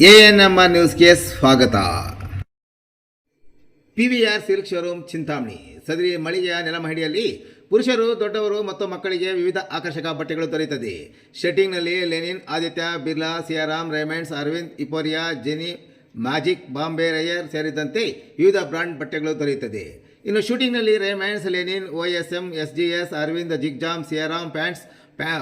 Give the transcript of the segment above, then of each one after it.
ANMR ನ್ಯೂಸ್ಗೆ ಸ್ವಾಗತ. PVR silk showroom Chintamani. ಸದರಿ ಮಳಿಗೆಯ ನೆಲಮಹಡಿಯಲ್ಲಿ ಪುರುಷರು, ದೊಡ್ಡವರು ಮತ್ತು ಮಕ್ಕಳಿಗೆ ವಿವಿಧ ಆಕರ್ಷಕ ಬಟ್ಟೆಗಳು ದೊರೆಯುತ್ತದೆ. ಶರ್ಟಿಂಗ್ನಲ್ಲಿ ಲೆನಿನ್, ಆದಿತ್ಯ ಬಿರ್ಲಾ, ಸಿಯಾರಾಮ್, ರೇಮಂಡ್ಸ್, ಅರವಿಂದ್, ಇಪೋರಿಯಾ, ಜೆನಿ, ಮ್ಯಾಜಿಕ್, ಬಾಂಬೆ ರೈಯರ್ ಸೇರಿದಂತೆ ವಿವಿಧ ಬ್ರಾಂಡ್ ಬಟ್ಟೆಗಳು ದೊರೆಯುತ್ತದೆ. ಇನ್ನು ಶೂಟಿಂಗ್ನಲ್ಲಿ Raymonds, linen, OSM, SGS, Arvind, ಜಿಗ್ಜಾಮ್, ಸಿಯಾರಾಮ್ ಪ್ಯಾಂಟ್ಸ್,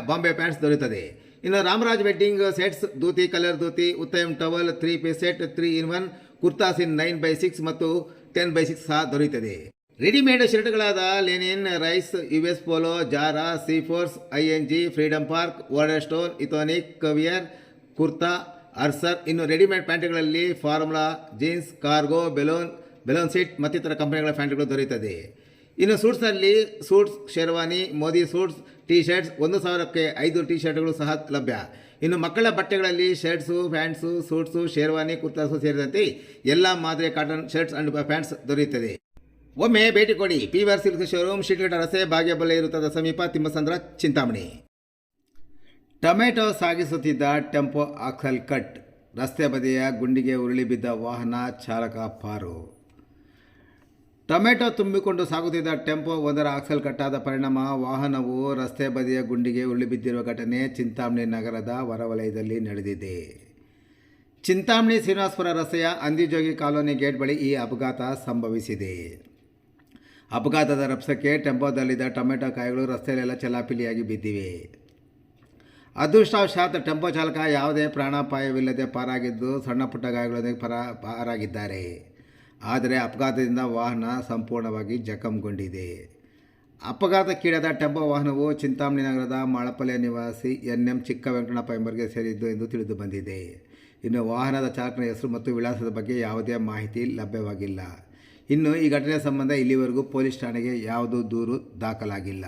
ಬಾಂಬೆ ಪ್ಯಾಂಟ್ಸ್ ದೊರೆಯುತ್ತದೆ. ಇನ್ನು Ramraj wedding sets, dhoti, colour dhoti, Uttam towel, 3 piece set, 3 in 1 kurtas in 9x6 ಮತ್ತು 10x6 ಸಹ ದೊರೆಯುತ್ತದೆ. ರೆಡಿಮೇಡ್ ಶರ್ಟ್ಗಳಾದ ಲೆನಿನ್, ರೈಸ್, US ಪೋಲೋ, ಜಾರಾ, ಸೀಫೋರ್ಸ್, ING, ಫ್ರೀಡಮ್ ಪಾರ್ಕ್, ವಾರ್ಡರ್ ಸ್ಟೋನ್, ಇಥೋನಿಕ್, ಕವಿಯರ್, ಕುರ್ತಾ, ಅರ್ಸರ್. ಇನ್ನು ರೆಡಿಮೇಡ್ ಪ್ಯಾಂಟ್ಗಳಲ್ಲಿ ಫಾರ್ಮುಲಾ, ಜೀನ್ಸ್, ಕಾರ್ಗೋ, ಬೆಲೂನ್ ಸೀಟ್ ಮತ್ತಿತರ ಕಂಪನಿಗಳ ಪ್ಯಾಂಟ್ಗಳು ದೊರೆಯುತ್ತದೆ. ಇನ್ನು ಸೂಟ್ಸ್ನಲ್ಲಿ suits, sherwani, Modi suits, T shirts 1,000ಕ್ಕೆ 5 ಟಿ ಶರ್ಟ್ಗಳು ಸಹ ಲಭ್ಯ. ಇನ್ನು ಮಕ್ಕಳ ಬಟ್ಟೆಗಳಲ್ಲಿ shirts, pants, suits, sherwani, kurtas ಸೇರಿದಂತೆ ಎಲ್ಲ ಮಾದರಿಯ ಕಾಟನ್ ಶರ್ಟ್ಸ್ ಅಂಡ್ ಪ್ಯಾಂಟ್ಸ್ ದೊರೆಯುತ್ತದೆ. ಒಮ್ಮೆ ಭೇಟಿ ಕೊಡಿ. ಪಿವಿಆರ್ ಸಿಲ್ಕ್ ಶೋರೂಮ್, ಶಿಡ್ಲಘಟ್ಟ ರಸ್ತೆ, ಭಾಗ್ಯಬಲ್ಲೆ ಇರುತ್ತದ ಸಮೀಪ, ತಿಮ್ಮಸಂದ್ರ, ಚಿಂತಾಮಣಿ. ಟೊಮೆಟೊ ಸಾಗಿಸುತ್ತಿದ್ದ ಟೆಂಪೋ ಆಕ್ಸಲ್ ಕಟ್, ರಸ್ತೆ ಬದಿಯ ಗುಂಡಿಗೆ ಉರುಳಿ ಬಿದ್ದ ವಾಹನ ಚಾಲಕ ಪಾರು. ಟೊಮೆಟೊ ತುಂಬಿಕೊಂಡು ಸಾಗುತ್ತಿದ್ದ ಟೆಂಪೋ ಒಂದರ ಆಕ್ಸಲ್ ಕಟ್ಟಾದ ಪರಿಣಾಮ ವಾಹನವು ರಸ್ತೆ ಬದಿಯ ಗುಂಡಿಗೆ ಉರುಳಿ ಬಿದ್ದಿರುವ ಘಟನೆ ಚಿಂತಾಮಣಿ ನಗರದ ಹೊರವಲಯದಲ್ಲಿ ನಡೆದಿದೆ. ಚಿಂತಾಮಣಿ ಶ್ರೀನಿವಾಸಪುರ ರಸ್ತೆಯ ಅಂದಿಜೋಗಿ ಕಾಲೋನಿ ಗೇಟ್ ಬಳಿ ಈ ಅಪಘಾತ ಸಂಭವಿಸಿದೆ. ಅಪಘಾತದ ರಭಸಕ್ಕೆ ಟೆಂಪೋದಲ್ಲಿದ್ದ ಟೊಮೆಟೊ ಕಾಯಿಗಳು ರಸ್ತೆಯಲ್ಲೆಲ್ಲ ಚೆಲ್ಲಾಪಿಲ್ಲಿಯಾಗಿ ಬಿದ್ದಿವೆ. ಅದೃಷ್ಟವಶಾತ್ ಟೆಂಪೋ ಚಾಲಕ ಯಾವುದೇ ಪ್ರಾಣಾಪಾಯವಿಲ್ಲದೆ ಪಾರಾಗಿದ್ದು, ಸಣ್ಣ ಪುಟ್ಟ ಗಾಯಗಳೊಂದಿಗೆ ಪಾರಾಗಿದ್ದಾರೆ. ಆದರೆ ಅಪಘಾತದಿಂದ ವಾಹನ ಸಂಪೂರ್ಣವಾಗಿ ಜಖಂಗೊಂಡಿದೆ. ಅಪಘಾತಕ್ಕೀಡಾದ ಟೆಂಪೋ ವಾಹನವು ಚಿಂತಾಮಣಿ ನಗರದ ಮಾಳಪಲ್ಯ ನಿವಾಸಿ NM ಚಿಕ್ಕ ವೆಂಕಟಪ್ಪ ಎಂಬರಿಗೆ ಸೇರಿದ್ದು ಎಂದು ತಿಳಿದು ಬಂದಿದೆ. ಇನ್ನು ವಾಹನದ ಚಾಲಕನ ಹೆಸರು ಮತ್ತು ವಿಳಾಸದ ಬಗ್ಗೆ ಯಾವುದೇ ಮಾಹಿತಿ ಲಭ್ಯವಾಗಿಲ್ಲ. ಇನ್ನು ಈ ಘಟನೆ ಸಂಬಂಧ ಇಲ್ಲಿವರೆಗೂ ಪೊಲೀಸ್ ಠಾಣೆಗೆ ಯಾವುದೂ ದೂರು ದಾಖಲಾಗಿಲ್ಲ.